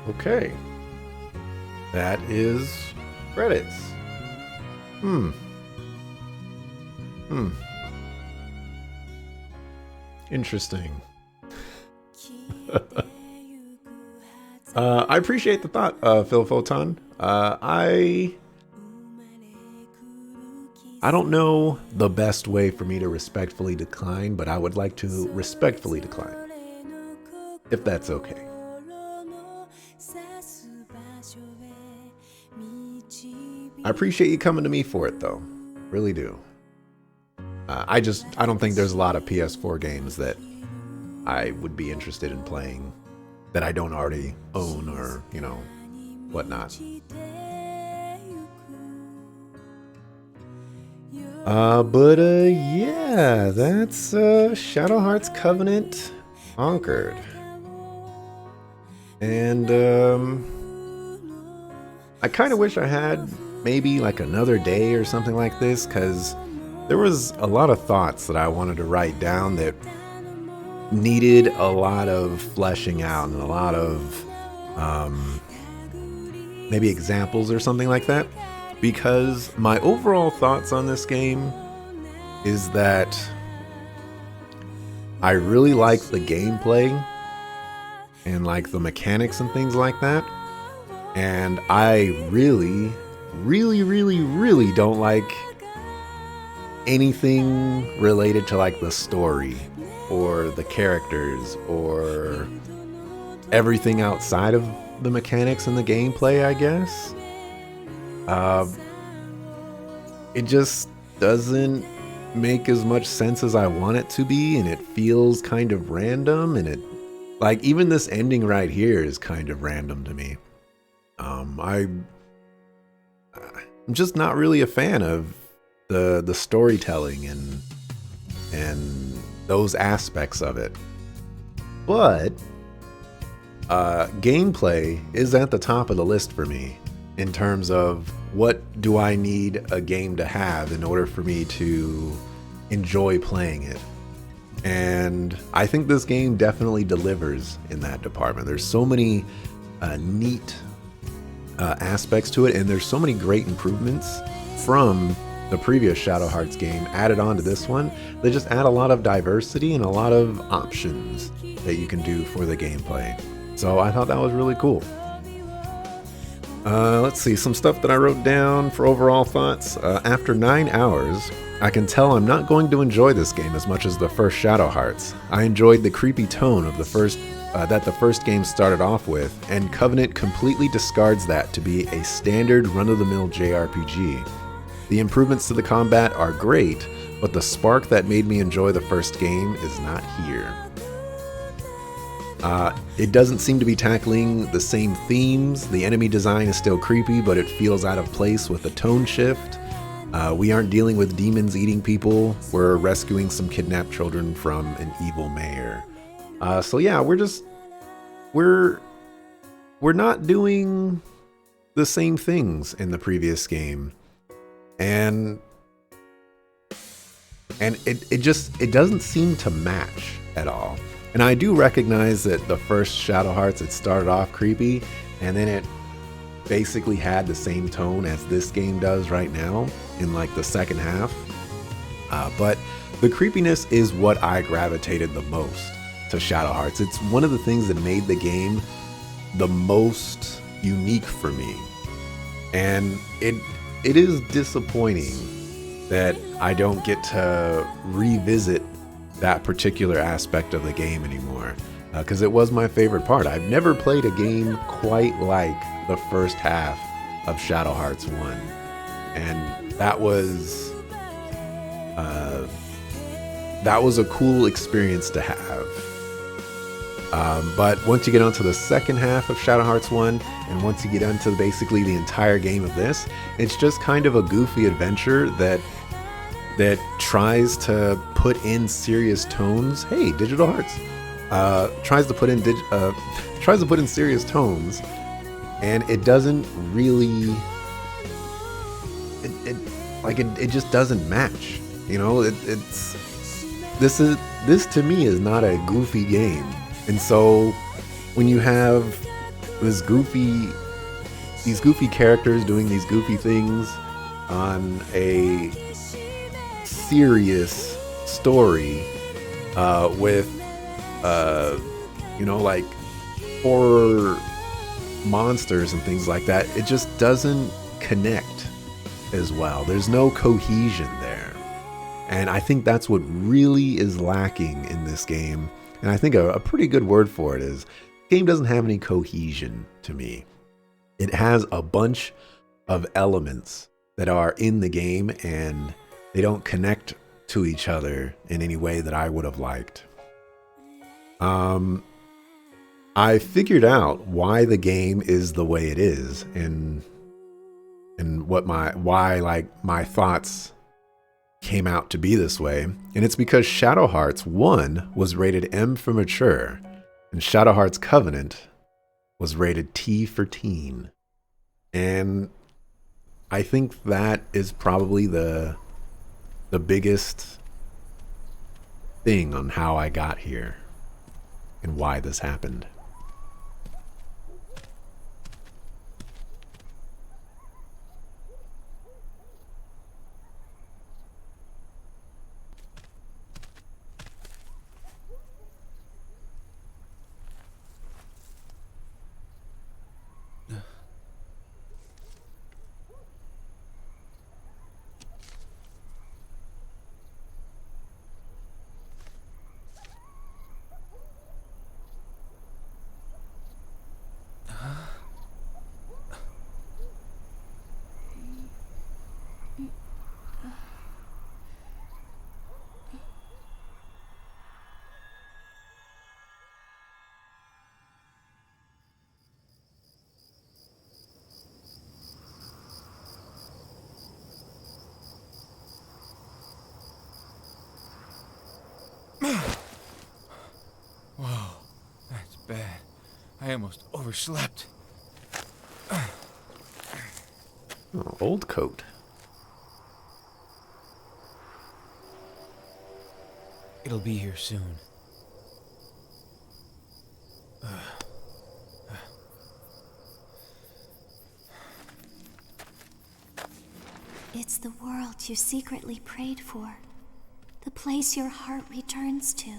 Okay. That is credits. Hmm. Hmm. Interesting. I appreciate the thought, Phil Photon. I don't know the best way for me to respectfully decline, but I would like to respectfully decline, if that's okay. I appreciate you coming to me for it, though. Really do. I don't think there's a lot of PS4 games that I would be interested in playing that I don't already own or, whatnot. Yeah, that's Shadow Hearts Covenant Conquered. And I kind of wish I had maybe like another day or something like this, because there was a lot of thoughts that I wanted to write down that needed a lot of fleshing out and a lot of maybe examples or something like that. Because my overall thoughts on this game is that I really like the gameplay and like the mechanics and things like that. And I really, really, really, really don't like anything related to like the story or the characters or everything outside of the mechanics and the gameplay, I guess. It just doesn't make as much sense as I want it to be, and it feels kind of random, and it, like, even this ending right here is kind of random to me. I'm just not really a fan of the storytelling and those aspects of it. But gameplay is at the top of the list for me in terms of what do I need a game to have in order for me to enjoy playing it. And I think this game definitely delivers in that department. There's so many neat aspects to it, and there's so many great improvements from the previous Shadow Hearts game added on to this one. They just add a lot of diversity and a lot of options that you can do for the gameplay. So I thought that was really cool. Let's see, some stuff that I wrote down for overall thoughts. After 9 hours, I can tell I'm not going to enjoy this game as much as the first Shadow Hearts. I enjoyed the creepy tone of the first game started off with, and Covenant completely discards that to be a standard run-of-the-mill JRPG. The improvements to the combat are great, but the spark that made me enjoy the first game is not here. It doesn't seem to be tackling the same themes. The enemy design is still creepy, but it feels out of place with the tone shift. We aren't dealing with demons eating people. We're rescuing some kidnapped children from an evil mayor. So yeah, we're not doing the same things in the previous game. And it doesn't seem to match at all. And I do recognize that the first Shadow Hearts, it started off creepy, and then it basically had the same tone as this game does right now in like the second half. But the creepiness is what I gravitated the most to Shadow Hearts. It's one of the things that made the game the most unique for me. And it is disappointing that I don't get to revisit that particular aspect of the game anymore, because it was my favorite part. I've never played a game quite like the first half of Shadow Hearts 1, and that was a cool experience to have. But once you get onto the second half of Shadow Hearts 1, and once you get onto basically the entire game of this, it's just kind of a goofy adventure that tries to put in serious tones. Hey, Digital Hearts tries to put in serious tones, and it doesn't really. It just doesn't match. This to me is not a goofy game, and so when you have this goofy these goofy characters doing these goofy things on a serious story with like horror monsters and things like that. It just doesn't connect as well. There's no cohesion there. And I think that's what really is lacking in this game. And I think a pretty good word for it is, the game doesn't have any cohesion to me. It has a bunch of elements that are in the game and they don't connect to each other in any way that I would have liked. I figured out why the game is the way it is and why my thoughts came out to be this way. And it's because Shadow Hearts 1 was rated M for mature and Shadow Hearts Covenant was rated T for teen. And I think that is probably the biggest thing on how I got here and why this happened. Whoa, that's bad. I almost overslept. Oh, old coat. It'll be here soon. It's the world you secretly prayed for. The place your heart returns to.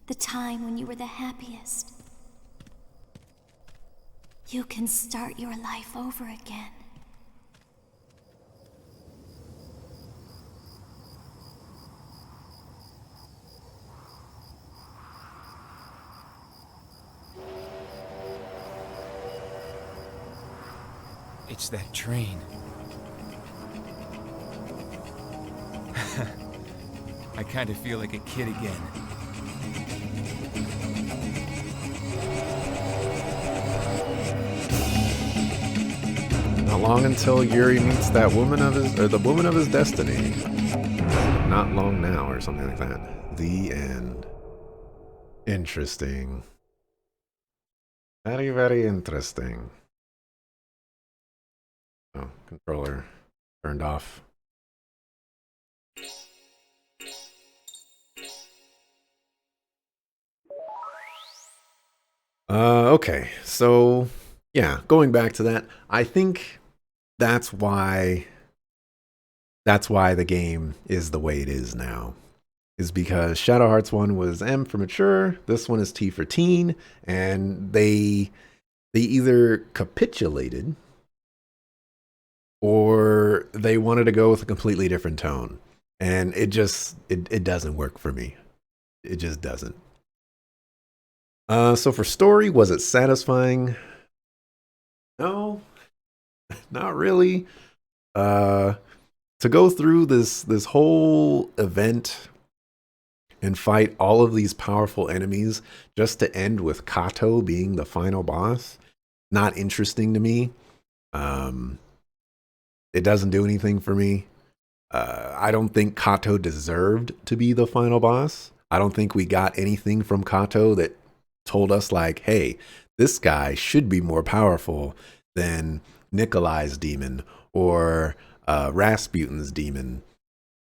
The time when you were the happiest. You can start your life over again. It's that train. I kind of feel like a kid again. Not long until Yuri meets that woman of his, or the woman of his destiny. Not long now, or something like that. The end. Interesting. Very, very interesting. Oh, controller turned off. Okay, so yeah, going back to that, I think that's why the game is the way it is now. Is because Shadow Hearts 1 was M for mature, this one is T for teen, and they either capitulated or they wanted to go with a completely different tone. And it doesn't work for me. It just doesn't. So for story, was it satisfying? No, not really. To go through this whole event and fight all of these powerful enemies just to end with Kato being the final boss, not interesting to me. It doesn't do anything for me. I don't think Kato deserved to be the final boss. I don't think we got anything from Kato that told us like, hey, this guy should be more powerful than Nikolai's demon or Rasputin's demon.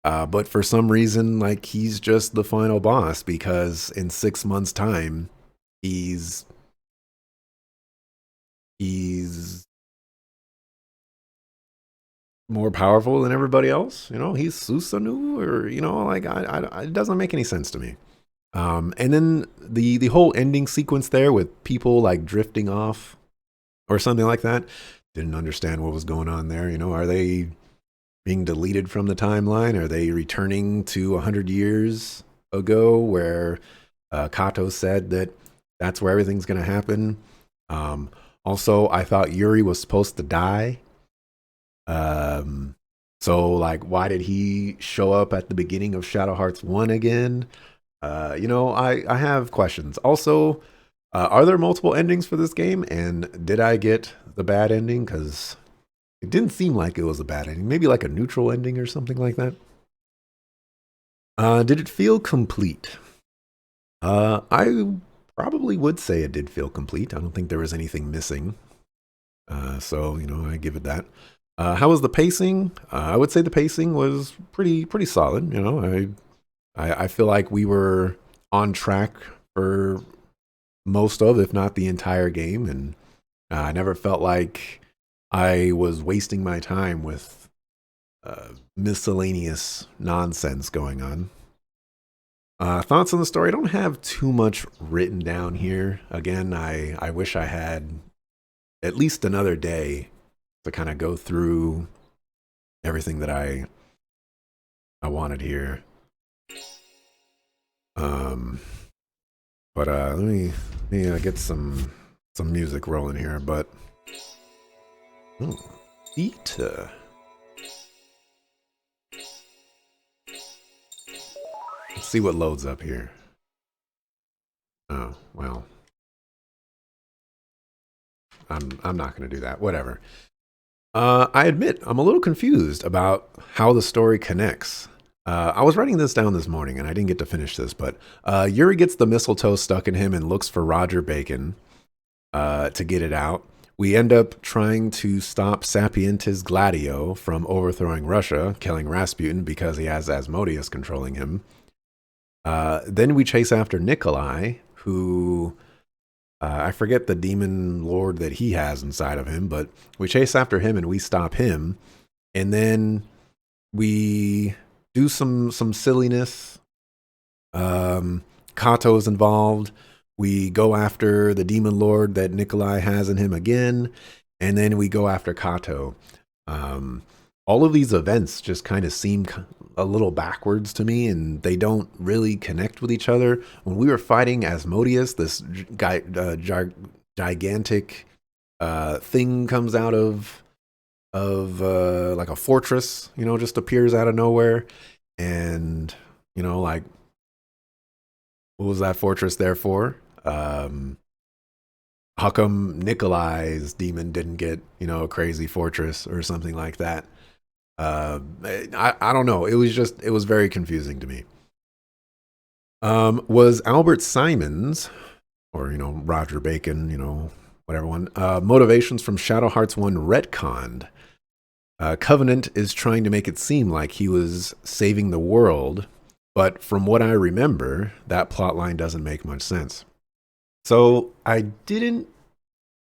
But for some reason, like, he's just the final boss because in 6 months' time, he's he's more powerful than everybody else. He's Susanu, or like it doesn't make any sense to me. And then the whole ending sequence there with people like drifting off or something like that. Didn't understand what was going on there. Are they being deleted from the timeline? Are they returning to 100 years ago where Kato said that that's where everything's going to happen? Also, I thought Yuri was supposed to die. So like, why did he show up at the beginning of Shadow Hearts 1 again? I have questions. Also, are there multiple endings for this game? And did I get the bad ending? Because it didn't seem like it was a bad ending. Maybe like a neutral ending or something like that. Did it feel complete? I probably would say it did feel complete. I don't think there was anything missing. So I give it that. How was the pacing? I would say the pacing was pretty solid. I feel like we were on track for most of, if not the entire game, and I never felt like I was wasting my time with miscellaneous nonsense going on. Thoughts on the story? I don't have too much written down here. Again, I wish I had at least another day to kind of go through everything that I wanted here. But let me get some music rolling here. But eat. Let's see what loads up here. Oh well, I'm not going to do that. Whatever. I admit I'm a little confused about how the story connects. I was writing this down this morning and I didn't get to finish this, but Yuri gets the mistletoe stuck in him and looks for Roger Bacon to get it out. We end up trying to stop Sapientis Gladio from overthrowing Russia, killing Rasputin because he has Asmodeus controlling him. Then we chase after Nikolai, who I forget the demon lord that he has inside of him, but we chase after him and we stop him. And then we do some silliness. Kato's involved. We go after the demon lord that Nikolai has in him again, and then we go after Kato. All of these events just kind of seem a little backwards to me, and they don't really connect with each other. When we were fighting Asmodeus, this gigantic thing comes out of like a fortress, just appears out of nowhere. And, like, what was that fortress there for? How come Nikolai's demon didn't get, a crazy fortress or something like that? I don't know. It was very confusing to me. Was Albert Simon's, or, Roger Bacon, whatever one, motivations from Shadow Hearts 1 retconned? Covenant is trying to make it seem like he was saving the world, but from what I remember, that plotline doesn't make much sense. So I didn't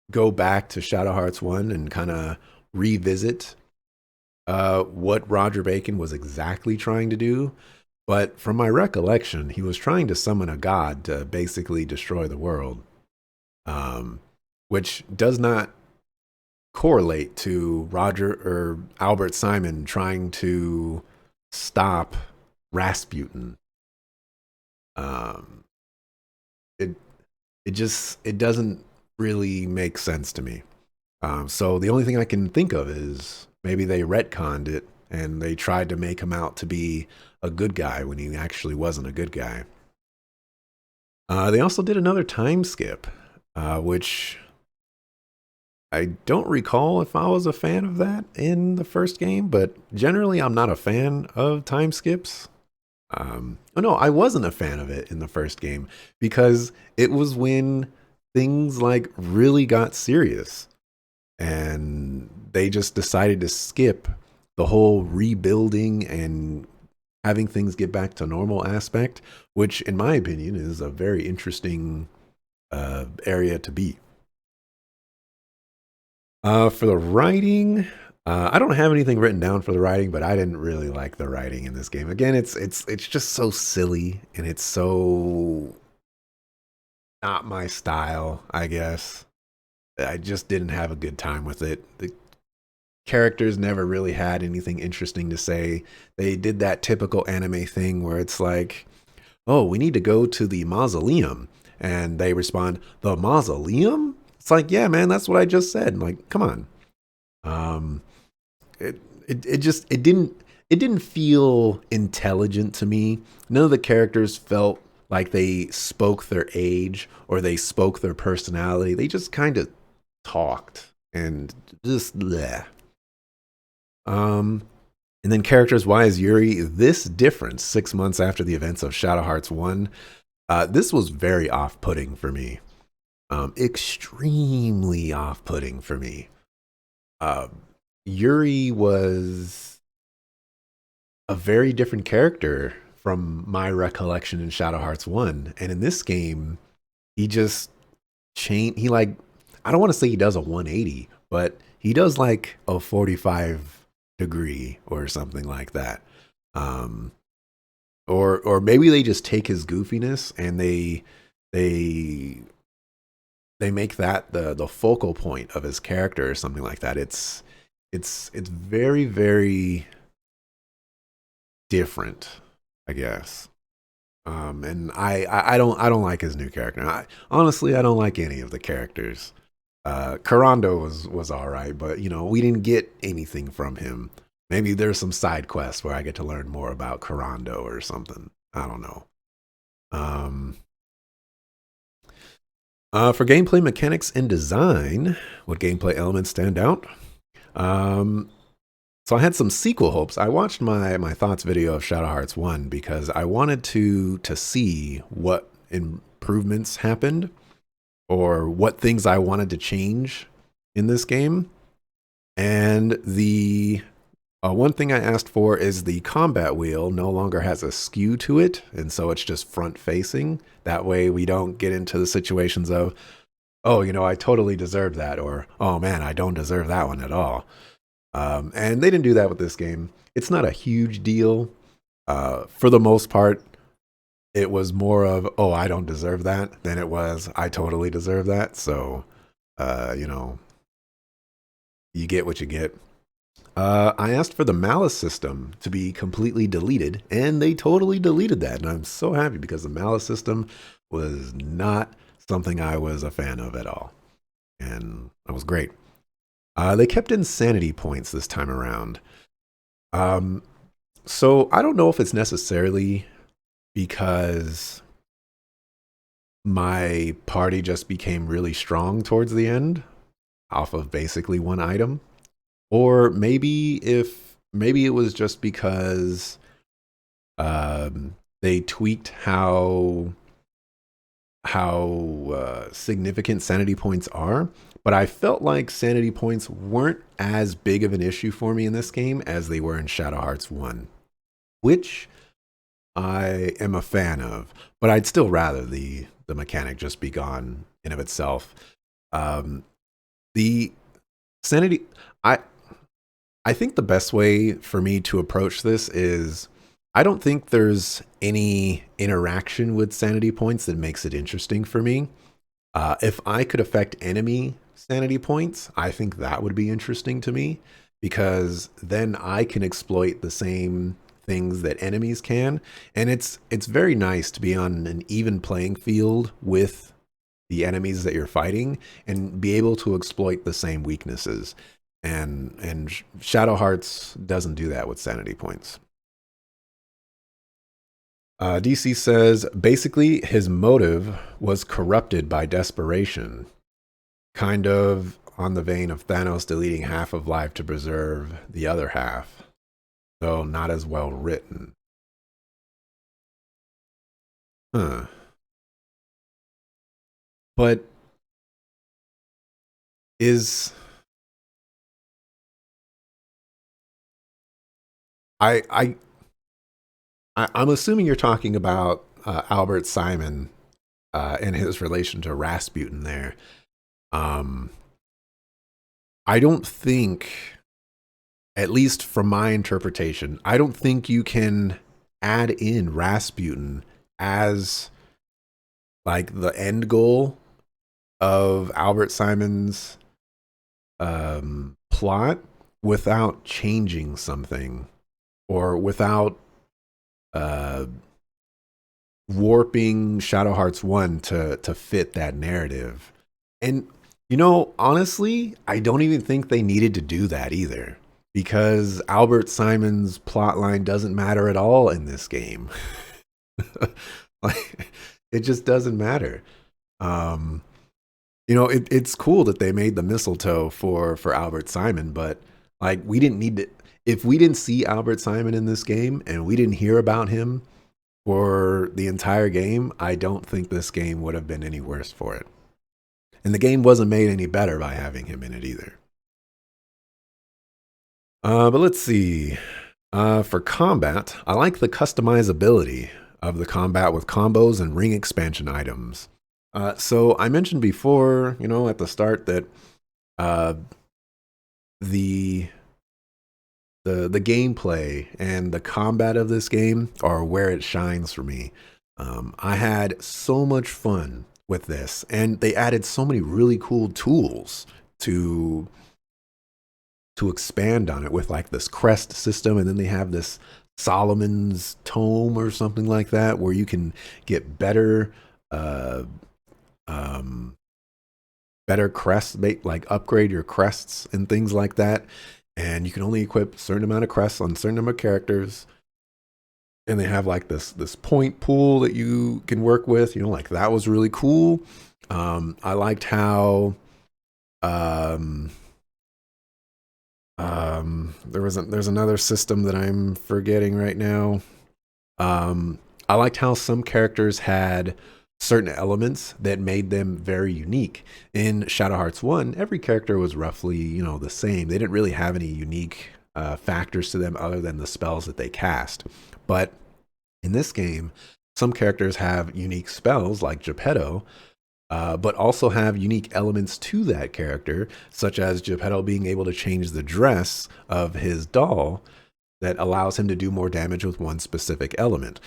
go back to Shadow Hearts 1 and kind of revisit what Roger Bacon was exactly trying to do. But from my recollection, he was trying to summon a god to basically destroy the world, which does not correlate to Roger or Albert Simon trying to stop Rasputin. It doesn't really make sense to me. So the only thing I can think of is maybe they retconned it and they tried to make him out to be a good guy when he actually wasn't a good guy. They also did another time skip, which I don't recall if I was a fan of that in the first game, but generally I'm not a fan of time skips. No, I wasn't a fan of it in the first game because it was when things like really got serious and they just decided to skip the whole rebuilding and having things get back to normal aspect, which in my opinion is a very interesting area to be. For the writing, I don't have anything written down for the writing, but I didn't really like the writing in this game. Again, it's just so silly and it's so not my style, I guess. I just didn't have a good time with it. The characters never really had anything interesting to say. They did that typical anime thing where it's like, "Oh, we need to go to the mausoleum." And they respond, "The mausoleum?" It's like, "Yeah, man, that's what I just said." Like, come on. Um it didn't feel intelligent to me. None of the characters felt like they spoke their age or they spoke their personality. They just kind of talked and just bleh. Um, and then characters wise, Yuri, this difference 6 months after the events of Shadow Hearts 1, this was very off putting for me. Extremely off putting for me. Uh, Yuri was a very different character from my recollection in Shadow Hearts 1. And in this game, he just he like, I don't want to say he does a 180, but he does like a 45 degree or something like that. Um, or maybe they just take his goofiness and they they make that the focal point of his character or something like that. It's very very different, I guess. And I don't like his new character. Honestly, I don't like any of the characters. Karando was all right, but we didn't get anything from him. Maybe there's some side quests where I get to learn more about Karando or something. I don't know. Um, for gameplay mechanics and design, what gameplay elements stand out? Um, So I had some sequel hopes. I watched my thoughts video of Shadow Hearts 1 because I wanted to see what improvements happened or what things I wanted to change in this game. And the one thing I asked for is the combat wheel no longer has a skew to it, and so it's just front facing. That way we don't get into the situations of, oh, I totally deserve that, or oh man, I don't deserve that one at all. And they didn't do that with this game. It's not a huge deal. For the most part, it was more of, oh, I don't deserve that than it was, I totally deserve that. So, uh, you know, you get what you get. I asked for the malice system to be completely deleted, and they totally deleted that. And I'm so happy because the malice system was not something I was a fan of at all. And that was great. They kept insanity points this time around. Um, so I don't know if it's necessarily because my party just became really strong towards the end off of basically one item, or maybe it was just because they tweaked how significant sanity points are. But I felt like sanity points weren't as big of an issue for me in this game as they were in Shadow Hearts 1, which I am a fan of. But I'd still rather the mechanic just be gone in of itself. Um, the sanity, I I think the best way for me to approach this is I don't think there's any interaction with sanity points that makes it interesting for me. If I could affect enemy sanity points, I think that would be interesting to me because then I can exploit the same things that enemies can, and it's very nice to be on an even playing field with the enemies that you're fighting and be able to exploit the same weaknesses. And Shadow Hearts doesn't do that with sanity points. DC says basically his motive was corrupted by desperation, kind of on the vein of Thanos deleting half of life to preserve the other half, though not as well written. Huh. But is I I I'm assuming you're talking about Albert Simon and his relation to Rasputin there. Um, I don't think, at least from my interpretation, I don't think you can add in Rasputin as like the end goal of Albert Simon's plot without changing something or without uh, warping Shadow Hearts 1 to fit that narrative. And honestly, I don't even think they needed to do that either because Albert Simon's plotline doesn't matter at all in this game. Like it just doesn't matter. Um it's cool that they made the mistletoe for Albert Simon, but like we didn't need to. If we didn't see Albert Simon in this game and we didn't hear about him for the entire game, I don't think this game would have been any worse for it. And the game wasn't made any better by having him in it either. But let's see. For combat, I like the customizability of the combat with combos and ring expansion items. So I mentioned before, at the start that the the gameplay and the combat of this game are where it shines for me. I had so much fun with this, and they added so many really cool tools to expand on it with like this crest system, and then they have this Solomon's tome or something like that, where you can get better better crests, like upgrade your crests and things like that. And you can only equip a certain amount of crests on a certain number of characters. And they have like this point pool that you can work with. Like that was really cool. I liked how there's another system that I'm forgetting right now. I liked how some characters had certain elements that made them very unique. In Shadow Hearts 1, every character was roughly, the same. They didn't really have any unique factors to them other than the spells that they cast. But in this game, some characters have unique spells like Geppetto, but also have unique elements to that character, such as Geppetto being able to change the dress of his doll that allows him to do more damage with one specific element.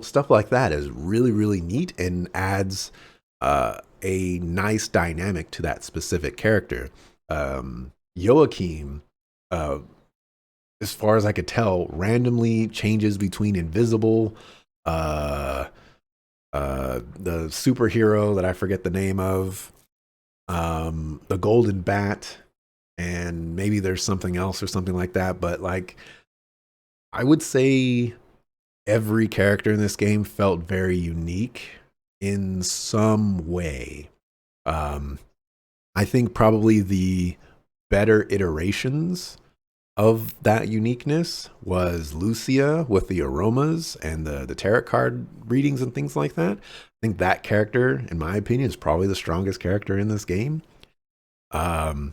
Stuff like that is really, really neat and adds a nice dynamic to that specific character. Joakim, as far as I could tell, randomly changes between invisible, the superhero that I forget the name of, the golden bat, and maybe there's something else or something like that. But like, I would say every character in this game felt very unique in some way. I think probably the better iterations of that uniqueness was Lucia with the aromas and the tarot card readings and things like that. I think that character, in my opinion, is probably the strongest character in this game. I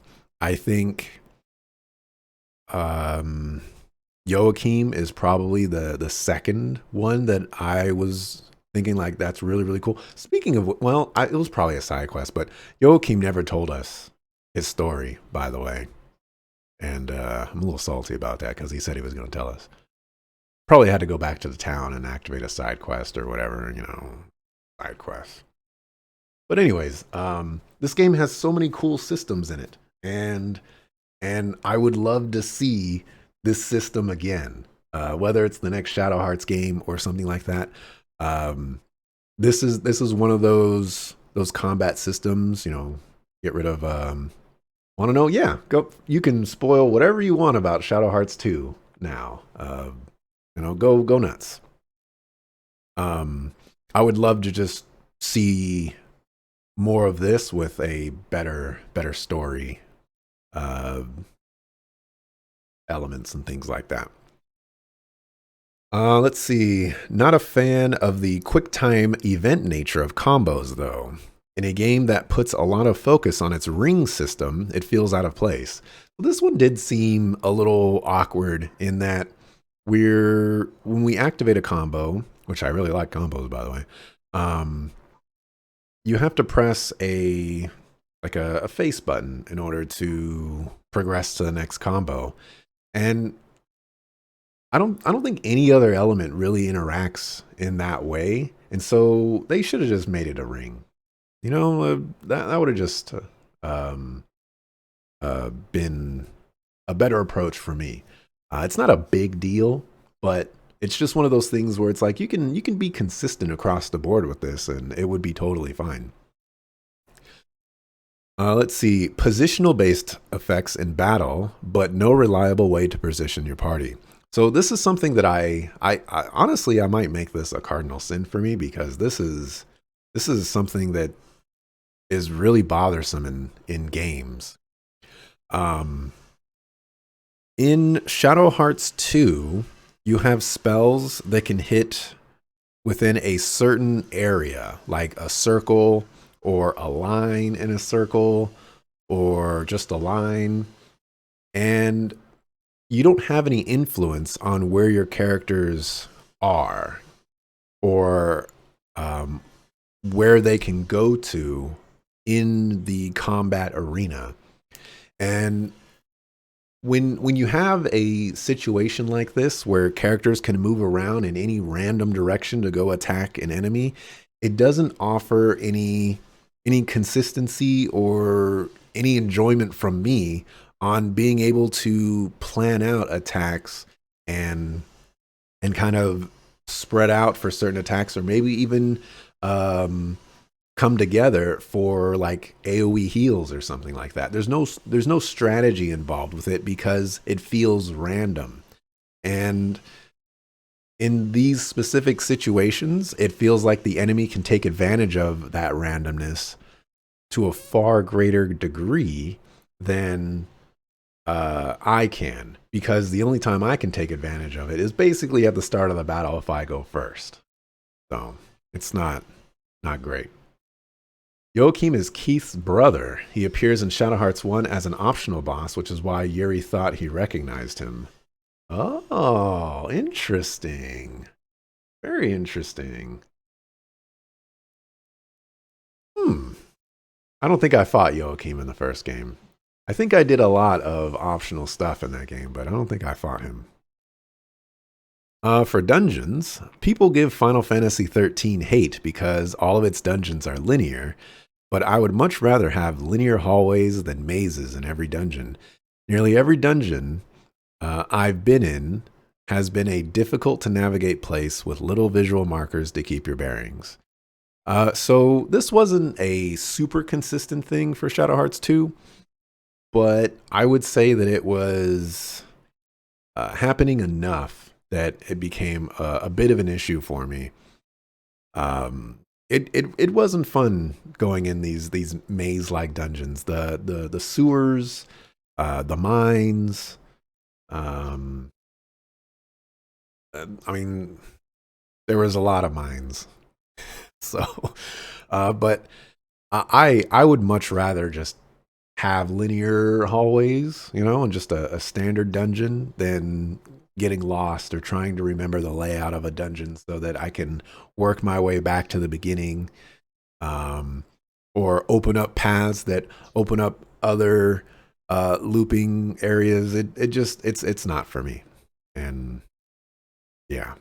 think Joakim is probably the second one that I was thinking like that's really, really cool. Speaking of, well, it was probably a side quest, but Joakim never told us his story, by the way. And I'm a little salty about that because he said he was going to tell us. Probably had to go back to the town and activate a side quest or whatever, side quest. But anyways, this game has so many cool systems in it, and I would love to see this system again, whether it's the next Shadow Hearts game or something like that. This is one of those combat systems. Get rid of. Want to know? Yeah, go. You can spoil whatever you want about Shadow Hearts 2 now. Go nuts. I would love to just see more of this with a better story elements and things like that. Let's see. Not a fan of the quick time event nature of combos, though. In a game that puts a lot of focus on its ring system, it feels out of place. Well, this one did seem a little awkward in that when we activate a combo, which I really like combos, by the way, you have to press a a face button in order to progress to the next combo. And I don't think any other element really interacts in that way. And so they should have just made it a ring. That would have just um, been a better approach for me. It's not a big deal, but it's just one of those things where it's like you can be consistent across the board with this, and it would be totally fine. Let's see, positional based effects in battle, but no reliable way to position your party. So this is something that I honestly I might make this a cardinal sin for me, because this is something that is really bothersome in games. Um, in Shadow Hearts 2, you have spells that can hit within a certain area, like a circle or a line in a circle or just a line. And you don't have any influence on where your characters are or where they can go to in the combat arena. And when you have a situation like this where characters can move around in any random direction to go attack an enemy, it doesn't offer any consistency or any enjoyment from me on being able to plan out attacks and kind of spread out for certain attacks, or maybe even come together for like AoE heals or something like that. There's no strategy involved with it because it feels random. And in these specific situations, it feels like the enemy can take advantage of that randomness to a far greater degree than I can, because the only time I can take advantage of it is basically at the start of the battle if I go first. So it's not great. Joakim is Keith's brother. He appears in Shadow Hearts 1 as an optional boss, which is why Yuri thought he recognized him. Oh, interesting. Very interesting. I don't think I fought Joakim in the first game. I think I did a lot of optional stuff in that game, but I don't think I fought him. For dungeons, people give Final Fantasy XIII hate because all of its dungeons are linear, but I would much rather have linear hallways than mazes in every dungeon. Nearly every dungeon I've been in has been a difficult to navigate place with little visual markers to keep your bearings. So this wasn't a super consistent thing for Shadow Hearts 2, but I would say that it was happening enough that it became a bit of an issue for me. It wasn't fun going in these maze-like dungeons. The sewers, the mines. I mean, there was a lot of mines. So, but I would much rather just have linear hallways, and just a standard dungeon than getting lost or trying to remember the layout of a dungeon so that I can work my way back to the beginning, or open up paths that open up other looping areas. It's not for me. And yeah.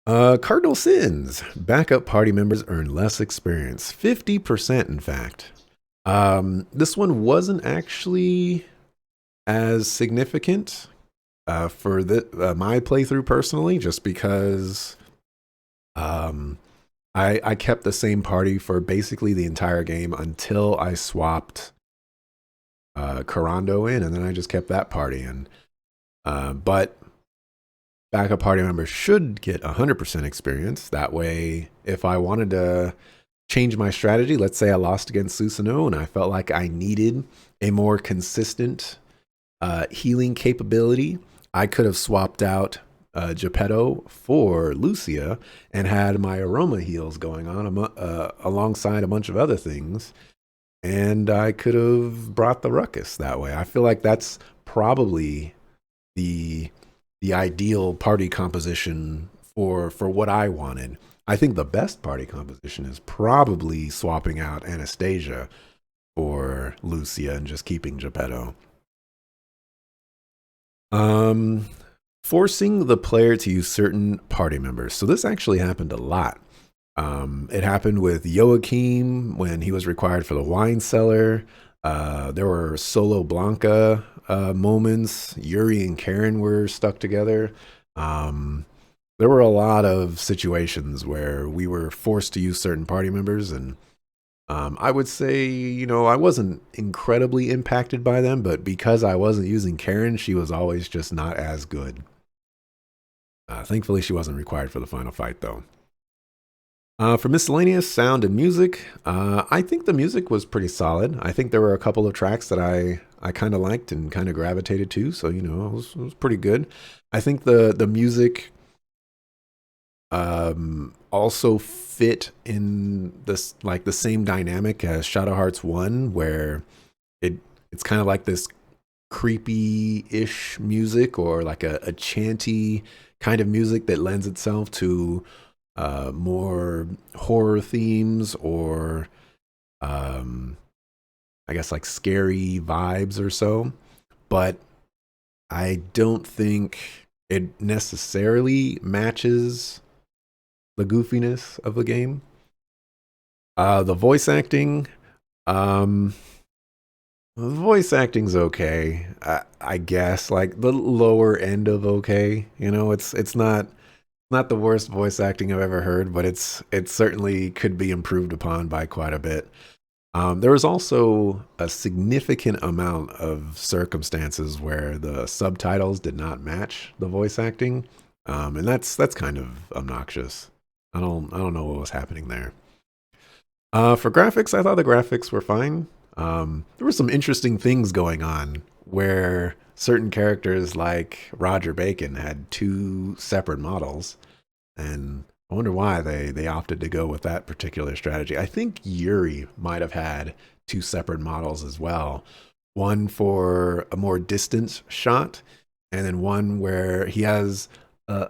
Cardinal sins. Backup party members earn less experience. 50%, in fact. This one wasn't actually as significant for my playthrough personally, just because I kept the same party for basically the entire game until I swapped Corando in, and then I just kept that party in. But backup party members should get 100% experience. That way, if I wanted to change my strategy, let's say I lost against Susanoo and I felt like I needed a more consistent healing capability, I could have swapped out Geppetto for Lucia and had my aroma heals going on alongside a bunch of other things, and I could have brought the ruckus that way. I feel like that's probably the ideal party composition for what I wanted. I think the best party composition is probably swapping out Anastasia for Lucia and just keeping Geppetto. Um, Forcing the player to use certain party members. So this actually happened a lot. It happened with Joakim when he was required for the wine cellar. There were solo Blanca moments. Yuri and Karen were stuck together. Um, there were a lot of situations where we were forced to use certain party members, and I would say, I wasn't incredibly impacted by them, but because I wasn't using Karen, she was always just not as good. Thankfully, she wasn't required for the final fight, though. For miscellaneous sound and music, I think the music was pretty solid. I think there were a couple of tracks that I kind of liked and kind of gravitated to, so it was pretty good. I think the music also fit in this like the same dynamic as Shadow Hearts 1, where it's kind of like this creepy-ish music, or like a chanty kind of music that lends itself to more horror themes, or I guess like scary vibes or so. But I don't think it necessarily matches the goofiness of the game. The voice acting, um, the voice acting's okay, I guess. Like the lower end of okay. It's not the worst voice acting I've ever heard, but it certainly could be improved upon by quite a bit. There was also a significant amount of circumstances where the subtitles did not match the voice acting, and that's kind of obnoxious. I don't know what was happening there. For graphics, I thought the graphics were fine. There were some interesting things going on where certain characters like Roger Bacon had two separate models, and I wonder why they opted to go with that particular strategy. I think Yuri might have had two separate models as well. One for a more distant shot, and then one where he has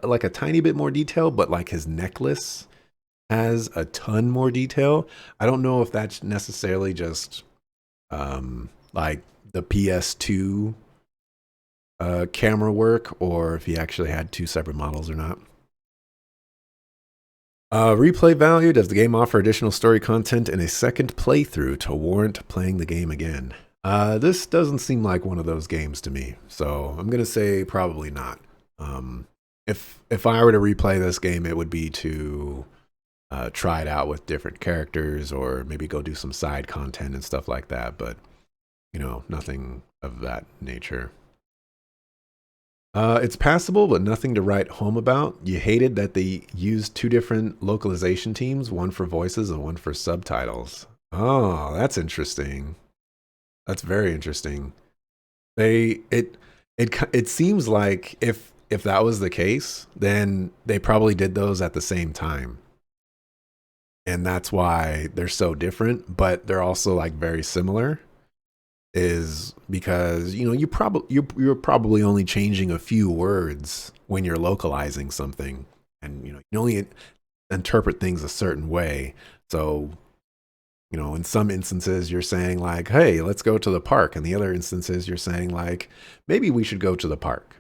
like a tiny bit more detail, but like his necklace has a ton more detail. I don't know if that's necessarily just like the PS2 camera work, or if he actually had two separate models or not. Replay value. Does the game offer additional story content in a second playthrough to warrant playing the game again? This doesn't seem like one of those games to me, so I'm gonna say probably not. If I were to replay this game, it would be to try it out with different characters, or maybe go do some side content and stuff like that. But nothing of that nature. It's passable, but nothing to write home about. You hated that they used two different localization teams, one for voices and one for subtitles. Oh, that's interesting. That's very interesting. It seems like if that was the case, then they probably did those at the same time, and that's why they're so different. But they're also like very similar, is because you're probably only changing a few words when you're localizing something, and you can only interpret things a certain way. So in some instances you're saying like, hey, let's go to the park, and the other instances you're saying like, maybe we should go to the park,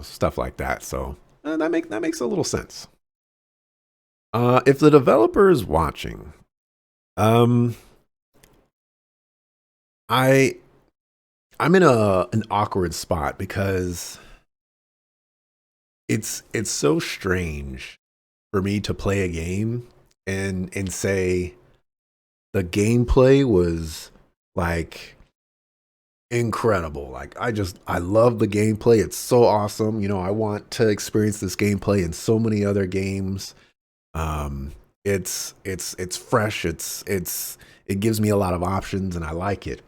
stuff like that. So that makes a little sense. If the developer is watching, um I I'm in an awkward spot, because it's so strange for me to play a game and say the gameplay was like incredible. Like I love the gameplay. It's so awesome. I want to experience this gameplay in so many other games. It's fresh. It gives me a lot of options, and I like it.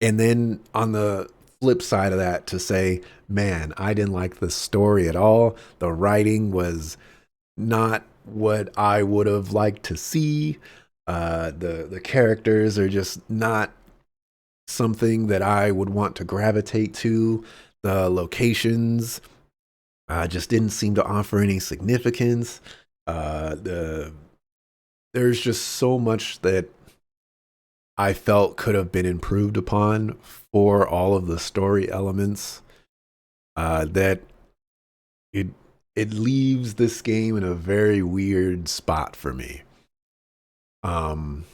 And then on the flip side of that, to say, man, I didn't like the story at all. The writing was not what I would have liked to see. The characters are just not something that I would want to gravitate to. The locations just didn't seem to offer any significance. The There's just so much that I felt could have been improved upon for all of the story elements, that it it leaves this game in a very weird spot for me. Um,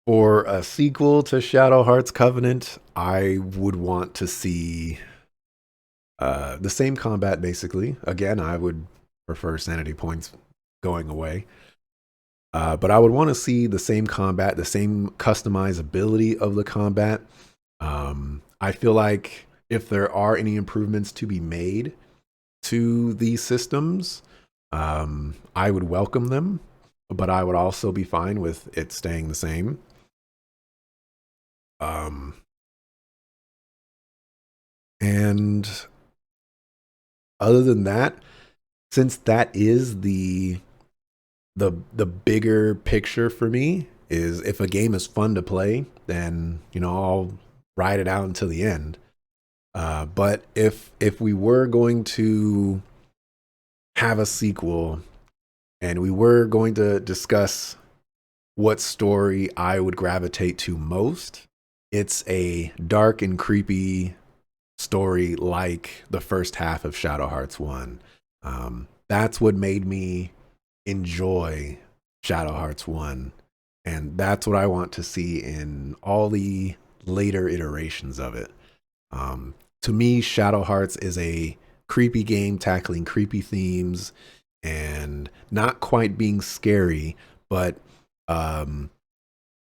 for a sequel to Shadow Hearts Covenant, I would want to see the same combat basically. Again, I would prefer sanity points going away. But I would want to see the same combat, the same customizability of the combat. I feel like if there are any improvements to be made to these systems, I would welcome them, but I would also be fine with it staying the same. Um, and other than that, since that is the bigger picture for me, is if a game is fun to play, then I'll ride it out until the end. But if we were going to have a sequel and we were going to discuss what story I would gravitate to most, it's a dark and creepy story like the first half of Shadow Hearts 1. That's what made me enjoy Shadow Hearts 1. And that's what I want to see in all the later iterations of it. To me, Shadow Hearts is a creepy game tackling creepy themes and not quite being scary, but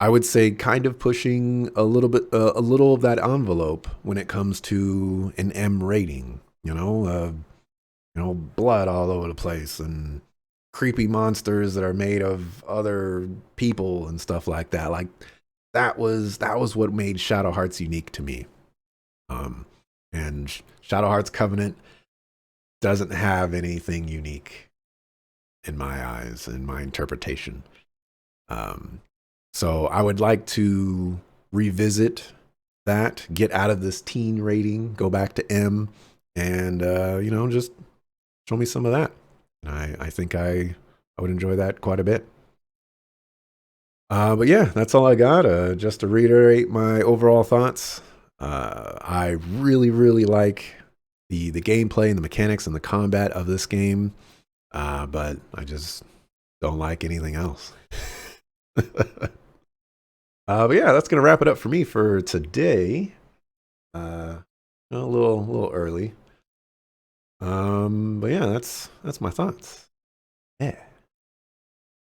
I would say kind of pushing a little of that envelope when it comes to an M rating. Blood all over the place and creepy monsters that are made of other people and stuff like that. Like that was what made Shadow Hearts unique to me. Um, and Shadow Hearts Covenant doesn't have anything unique in my eyes, in my interpretation. Um, so I would like to revisit that, get out of this teen rating, go back to M, and just show me some of that. And I think I would enjoy that quite a bit. But yeah, that's all I got. Just to reiterate my overall thoughts, I really, really like the gameplay and the mechanics and the combat of this game, but I just don't like anything else. But yeah, that's gonna wrap it up for me for today. Uh, a little early. But yeah, that's my thoughts. Yeah.